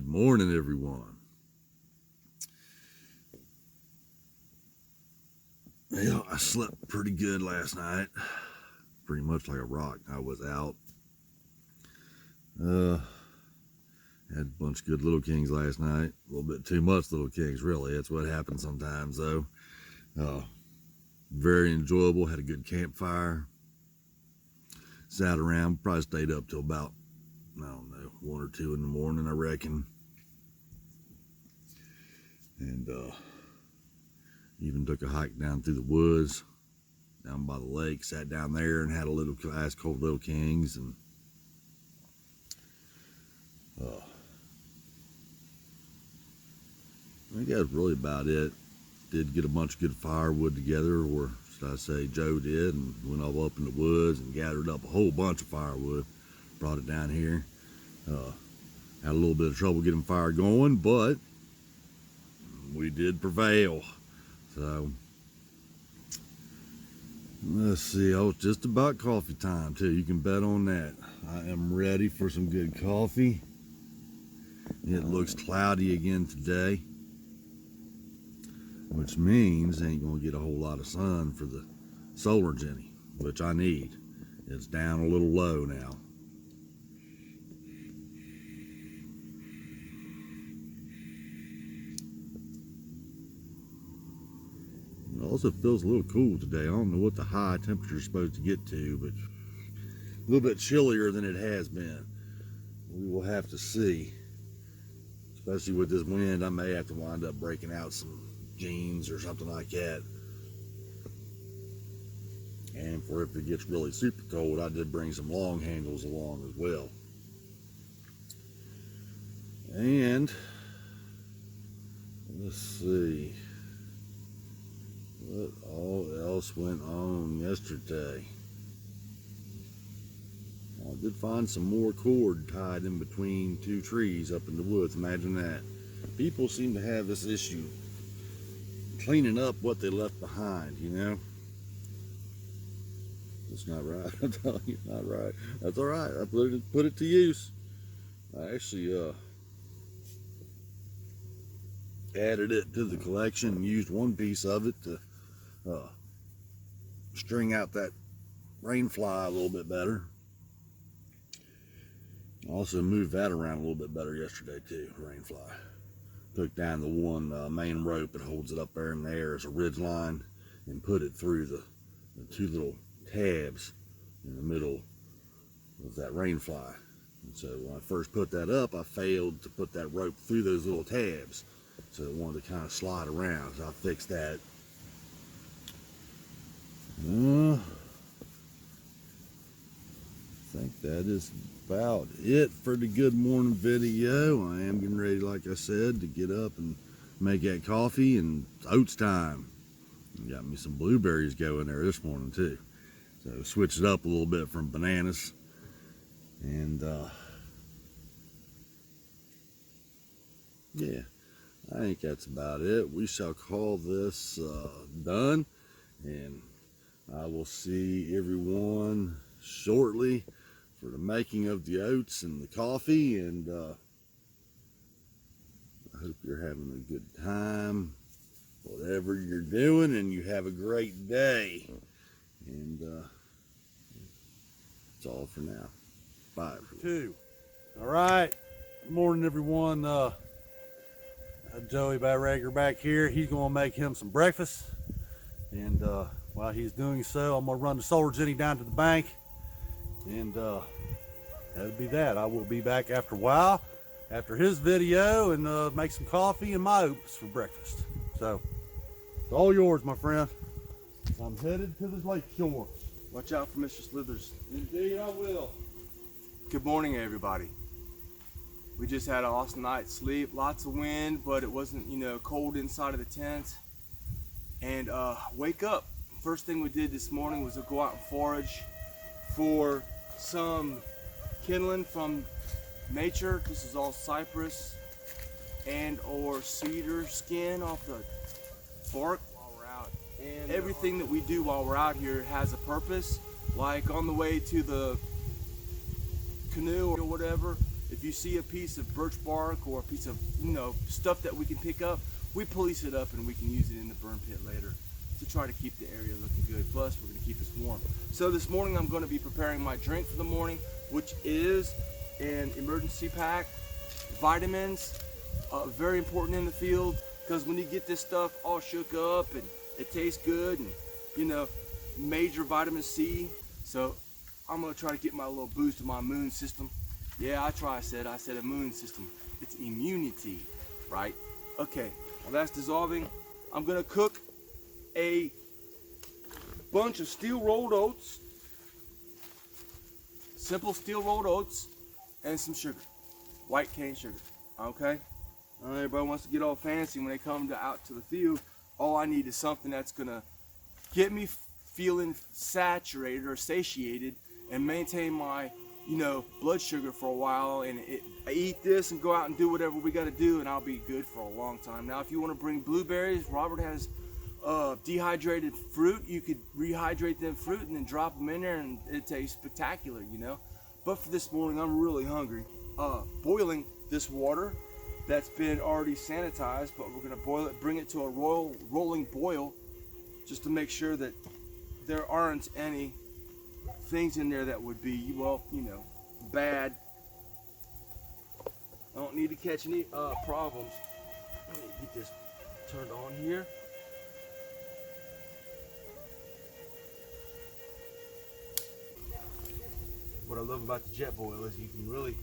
Good morning, everyone. Well, I slept pretty good last night. Pretty much like a rock. I was out. Had a bunch of good little kings last night. A little bit too much little kings, really. That's what happens sometimes, though. Very enjoyable. Had a good campfire. Sat around. Probably stayed up till about, I don't know, 1 or 2 in the morning, I reckon. And even took a hike down through the woods, down by the lake. Sat down there and had a little ice cold little kings, and I think that's really about it. Did get a bunch of good firewood together, or should I say Joe did, and went all up in the woods and gathered up a whole bunch of firewood, brought it down here. Had a little bit of trouble getting fire going, but we did prevail. So let's see, it's just about coffee time too. You can bet on that. I am ready for some good coffee. It looks cloudy again today, which means I ain't gonna get a whole lot of sun for the solar Jenny, which I need. It's down a little low now. It also feels a little cool today. I don't know what the high temperature is supposed to get to, but a little bit chillier than it has been. We will have to see. Especially with this wind, I may have to wind up breaking out some jeans or something like that. And for if it gets really super cold, I did bring some long handles along as well. And let's see what all else went on yesterday. I did find some more cord tied in between 2 trees up in the woods. Imagine that. People seem to have this issue cleaning up what they left behind, you know. It's not right. I'm telling you, not right. That's all right. I put it to use. I actually added it to the collection and used one piece of it to string out that rain fly a little bit better. Also moved that around a little bit better yesterday too, rain fly. Took down the one main rope that holds it up there in the air as a ridge line and put it through the 2 little tabs in the middle of that rain fly. And so when I first put that up, I failed to put that rope through those little tabs. So it wanted to kind of slide around. So I fixed that. I think that is about it for the good morning video. I am getting ready, like I said, to get up and make that coffee, and it's oats time. Got me some blueberries going there this morning too. So switched it up a little bit from bananas. And yeah, I think that's about it. We shall call this done, and I will see everyone shortly for the making of the oats and the coffee. And I hope you're having a good time, whatever you're doing, and you have a great day. And that's all for now. Bye. 2. All right. Good morning, everyone. Joey Barrager back here. He's going to make him some breakfast. And while he's doing so, I'm going to run the solar Jenny down to the bank. And that'll be that. I will be back after a while, after his video, and make some coffee and my oats for breakfast. So it's all yours, my friend. I'm headed to the lake shore. Watch out for Mr. Slithers. Indeed, I will. Good morning, everybody. We just had an awesome night's sleep. Lots of wind, but it wasn't, cold inside of the tent. And wake up. First thing we did this morning was to go out and forage for some kindling from nature. This is all cypress and or cedar skin off the bark while we're out. And everything that we do while we're out here has a purpose. Like on the way to the canoe or whatever, if If you see a piece of birch bark or a piece of, stuff that we can pick up, we police it up and we can use it in the burn pit later to try to keep the area looking good. Plus, we're going to keep us warm. So this morning I'm going to be preparing my drink for the morning, which is an emergency pack, vitamins, very important in the field, because when you get this stuff all shook up and it tastes good, and major vitamin C. So I'm going to try to get my little boost to my immune system. Yeah, I said immune system. It's immunity, right? Okay, well that's dissolving. I'm going to cook a bunch of steel rolled oats, simple steel rolled oats, and some sugar, white cane sugar. Okay, everybody wants to get all fancy when they come out to the field. All I need is something that's gonna get me feeling saturated or satiated and maintain my blood sugar for a while, and I eat this and go out and do whatever we got to do, and I'll be good for a long time. Now if you want to bring blueberries, Robert has dehydrated fruit. You could rehydrate them fruit and then drop them in there, and it tastes spectacular, But for this morning, I'm really hungry. Boiling this water that's been already sanitized, but we're gonna boil it, bring it to a rolling boil, just to make sure that there aren't any things in there that would be, bad. I don't need to catch any problems. Let me get this turned on here. What I love about the jet boil is you can really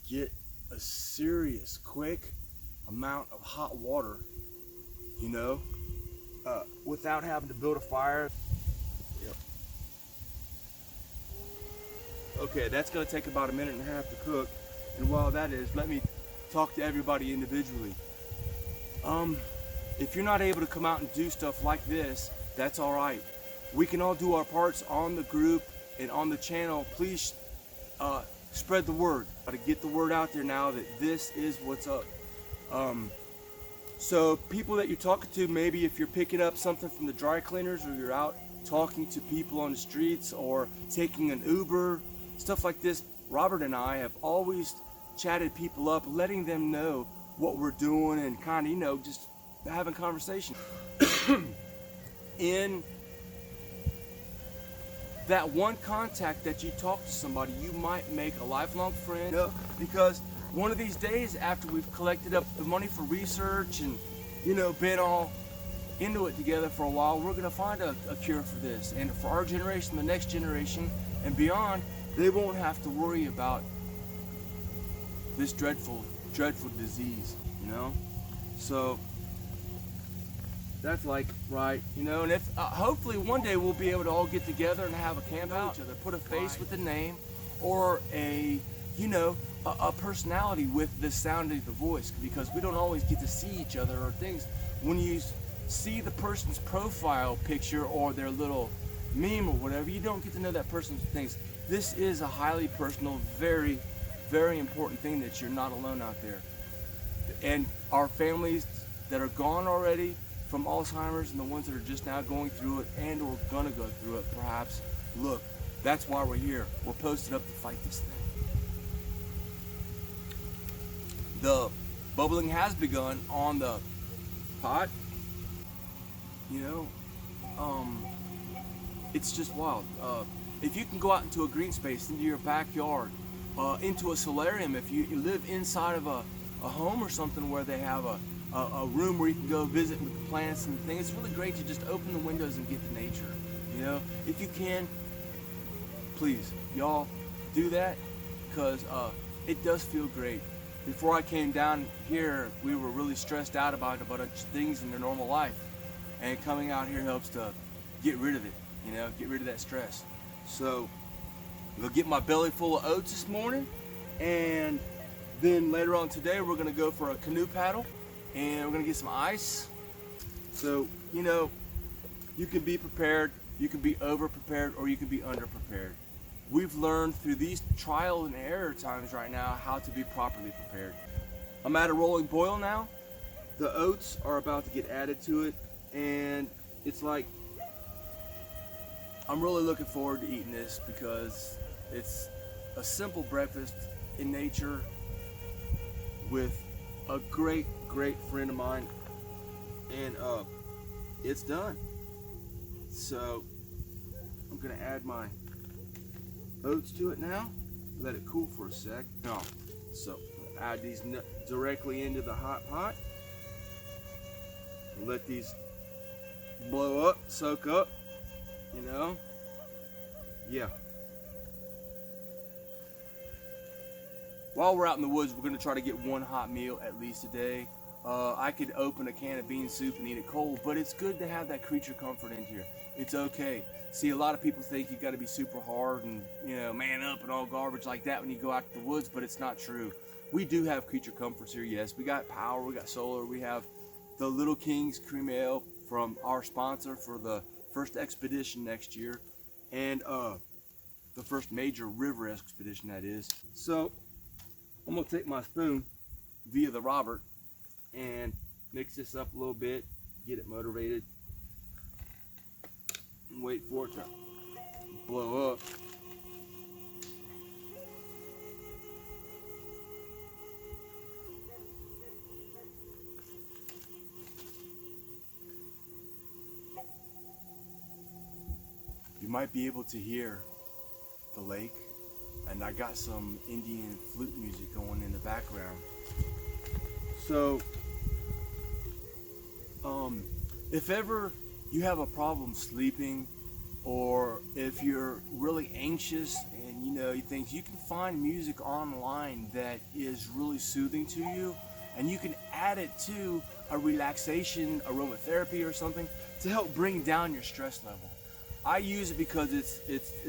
get a serious, quick amount of hot water, without having to build a fire. Yep. Okay, that's gonna take about 1.5 minutes to cook. And while that is, let me talk to everybody individually. If you're not able to come out and do stuff like this, that's all right. We can all do our parts on the group and on the channel. Please spread the word. To get the word out there now that this is what's up. So people that you're talking to, maybe if you're picking up something from the dry cleaners, or you're out talking to people on the streets, or taking an Uber, stuff like this, Robert and I have always chatted people up, letting them know what we're doing, and kind of, just having conversation. In that one contact that you talk to somebody, you might make a lifelong friend, because one of these days, after we've collected up the money for research and been all into it together for a while, we're gonna find a cure for this. And for our generation, the next generation and beyond, they won't have to worry about this dreadful disease, So that's right, and if hopefully one day we'll be able to all get together and have a camp out, put a face with a name, or a personality with the sound of the voice, because we don't always get to see each other or things. When you see the person's profile picture or their little meme or whatever, you don't get to know that person's things. This is a highly personal, very, very important thing, that you're not alone out there. And our families that are gone already from Alzheimer's, and the ones that are just now going through it and or gonna go through it perhaps, look, that's why we're here. We're posted up to fight this thing. The bubbling has begun on the pot. It's just wild. If you can go out into a green space, into your backyard, into a solarium, if you live inside of a home or something where they have a room where you can go visit with the plants and things, it's really great to just open the windows and get to nature. If you can, please, y'all do that, because it does feel great. Before I came down here, we were really stressed out about a bunch of things in their normal life, and coming out here helps to get rid of it, get rid of that stress. So I'm gonna get my belly full of oats this morning, and then later on today we're gonna go for a canoe paddle, and we're gonna get some ice. So you can be prepared, you can be over prepared, or you can be under prepared. We've learned through these trial and error times right now how to be properly prepared. I'm at a rolling boil now. The oats are about to get added to it, and it's like, I'm really looking forward to eating this, because it's a simple breakfast in nature with a great friend of mine, and it's done. So I'm gonna add my oats to it now, let it cool for a sec. No, so add these directly into the hot pot and let these blow up, soak up, you know. Yeah. While we're out in the woods, we're gonna try to get one hot meal at least a day. I could open a can of bean soup and eat it cold, but it's good to have that creature comfort in here. It's okay. See, a lot of people think you gotta be super hard and, you know, man up and all garbage like that when you go out to the woods, but it's not true. We do have creature comforts here, yes. We got power, we got solar, we have the Little King's Cream Ale from our sponsor for the first expedition next year, and the first major river expedition, that is. So I'm gonna take my spoon via the Robert and mix this up a little bit, get it motivated, and wait for it to blow up. You might be able to hear the lake, and I got some Indian flute music going in the background. So if ever you have a problem sleeping, or if you're really anxious and you think, you can find music online that is really soothing to you, and you can add it to a relaxation aromatherapy or something to help bring down your stress level. I use it because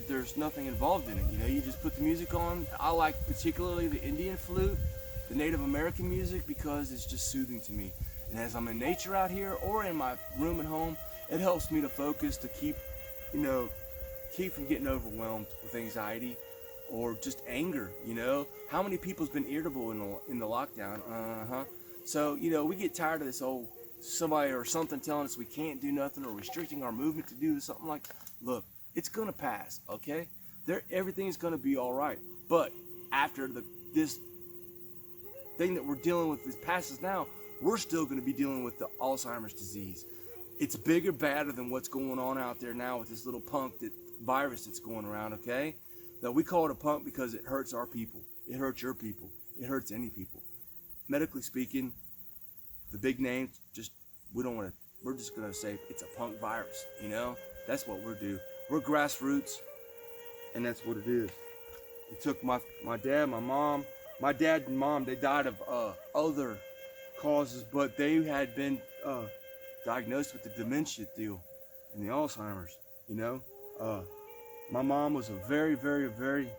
there's nothing involved in it. You just put the music on. I like particularly the Indian flute, the Native American music, because it's just soothing to me. And as I'm in nature out here or in my room at home, it helps me to focus, to keep from getting overwhelmed with anxiety or just anger. How many people's been irritable in the lockdown? So we get tired of this old somebody or something telling us we can't do nothing or restricting our movement to do something. Like, look, it's gonna pass, okay? Everything's gonna be all right. But after this thing that we're dealing with this passes now, we're still gonna be dealing with the Alzheimer's disease. It's bigger, badder than what's going on out there now with this little virus that's going around, okay? Now, we call it a punk because it hurts our people. It hurts your people. It hurts any people. Medically speaking, the big names, we're just gonna say it's a punk virus, That's what we're do. We're grassroots, and that's what it is. It took my dad, my dad and mom, they died of other causes, but they had been diagnosed with the dementia deal and the Alzheimer's, My mom was a very, very, very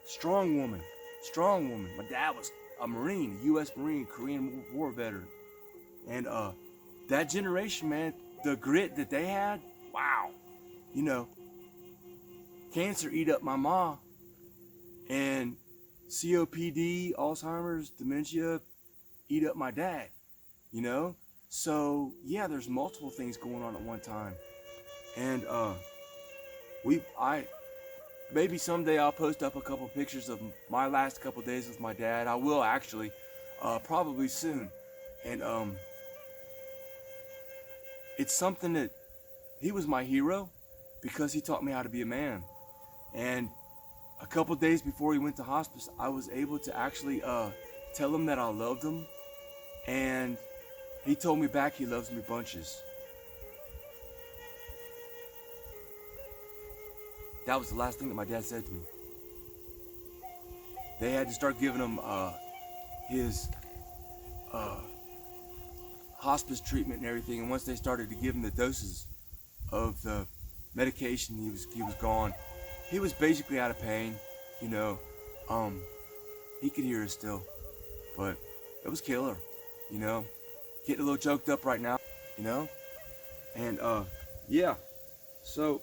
strong woman. My dad was a Marine, a U.S. Marine, Korean War veteran. And that generation, man, the grit that they had, wow. Cancer eat up my mom, and COPD, Alzheimer's, dementia eat up my dad, So, yeah, there's multiple things going on at one time. And maybe someday I'll post up a couple pictures of my last couple days with my dad. I will actually, probably soon. And it's something that he was my hero because he taught me how to be a man. And a couple days before he went to hospice, I was able to actually tell him that I loved him. And he told me back he loves me bunches. That was the last thing that my dad said to me. They had to start giving him his hospice treatment and everything, and once they started to give him the doses of the medication, he was gone. He was basically out of pain, he could hear us still, but it was killer, getting a little choked up right now, and yeah, so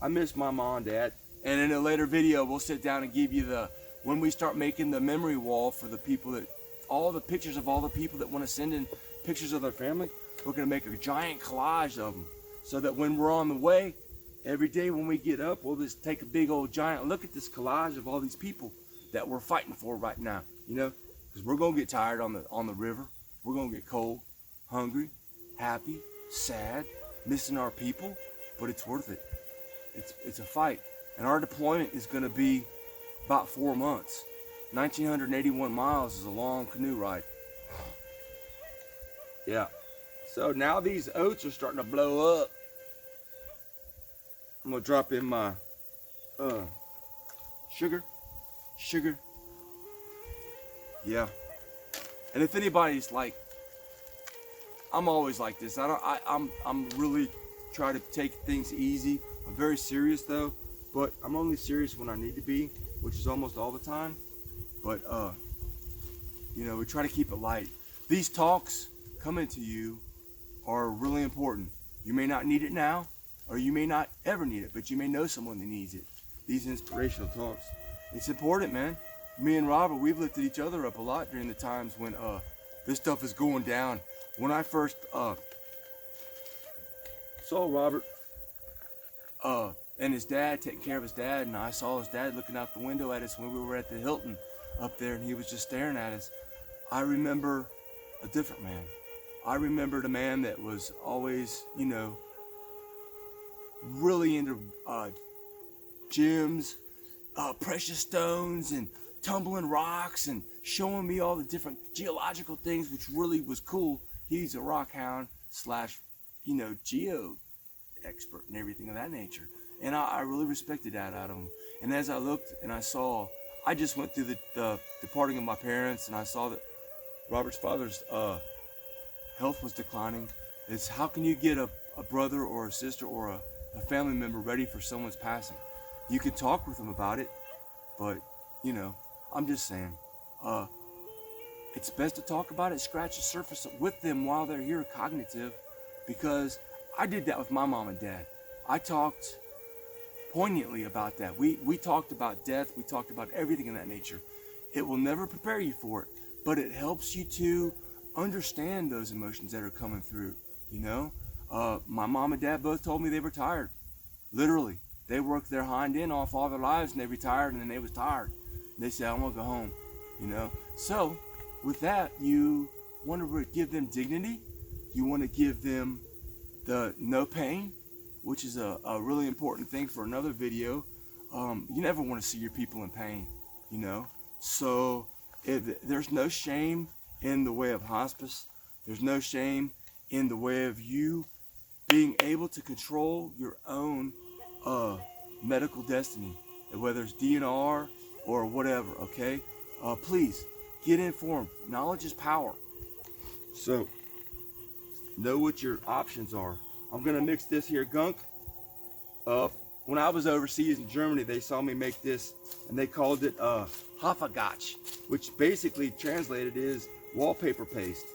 I miss my mom and dad. And in a later video, we'll sit down and give you when we start making the memory wall for the people all the pictures of all the people that want to send in pictures of their family. We're going to make a giant collage of them so that when we're on the way every day when we get up, we'll just take a big old giant look at this collage of all these people that we're fighting for right now, you know, because we're gonna get tired on the river. We're gonna get cold, hungry, happy, sad, missing our people, but it's worth it. It's a fight, and our deployment is gonna be about 4 months. 1,981 miles is a long canoe ride. Yeah. So now these oats are starting to blow up. I'm gonna drop in my sugar. Yeah. And if anybody's like, I'm always like this. I'm really try to take things easy. I'm very serious though, but I'm only serious when I need to be, which is almost all the time. But you know, we try to keep it light. These talks coming to you are really important. You may not need it now, or you may not ever need it, but you may know someone that needs it. These inspirational talks. It's important, man. Me and Robert, we've lifted each other up a lot during the times when this stuff is going down. When I first saw Robert and his dad taking care of his dad, and I saw his dad looking out the window at us when we were at the Hilton up there, and he was just staring at us. I remember a different man. I remembered a man that was always, you know, really into gems, precious stones, and tumbling rocks, and showing me all the different geological things, which really was cool. He's a rock hound slash, you know, geo expert and everything of that nature. And I really respected that out of him. And as I looked and I saw, I just went through the departing of my parents, and I saw that Robert's father's health was declining. It's how can you get a brother or a sister or a family member ready for someone's passing? You can talk with them about it, but you know, I'm just saying, it's best to talk about it, scratch the surface with them while they're here cognitive, because I did that with my mom and dad. I talked poignantly about that. We talked about death, we talked about everything in that nature. It will never prepare you for it, but it helps you to understand those emotions that are coming through, you know? My mom and dad both told me they were tired. Literally. They worked their hind end off all their lives, and they retired, and then they was tired. And they said, I want to go home, you know? So, with that, you want to give them dignity. You want to give them the no pain, which is a really important thing for another video. You never want to see your people in pain, you know? So, there's no shame in the way of hospice. There's no shame in the way of you being able to control your own medical destiny, whether it's DNR or whatever, okay? Please, get informed. Knowledge is power. So, know what your options are. I'm gonna mix this here gunk up. When I was overseas in Germany, they saw me make this, and they called it A.A.F.A.C, which basically translated is wallpaper paste,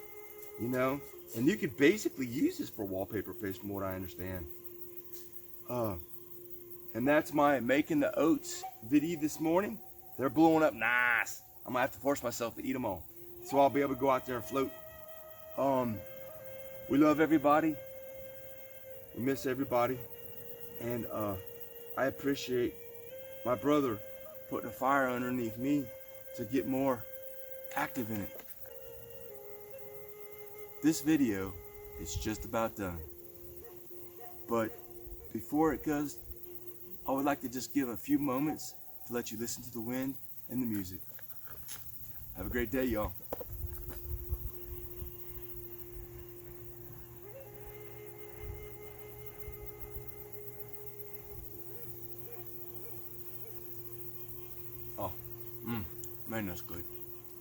you know? And you could basically use this for wallpaper paste from what I understand. And that's my making the oats video this morning. They're blowing up nice. I'm gonna have to force myself to eat them all, so I'll be able to go out there and float. We love everybody. We miss everybody. And I appreciate my brother putting a fire underneath me to get more active in it. This video is just about done. But before it goes, I would like to just give a few moments to let you listen to the wind and the music. Have a great day, y'all. Oh, man, that's good.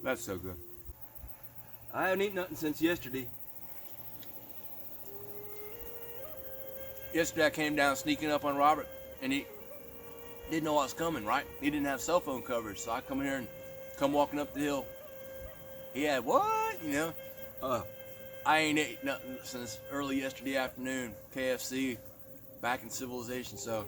That's so good. I haven't eaten nothing since yesterday. Yesterday I came down sneaking up on Robert, and he didn't know I was coming, right? He didn't have cell phone coverage, so I come here and come walking up the hill. He had what? You know? I ain't ate nothing since early yesterday afternoon. KFC, back in civilization, so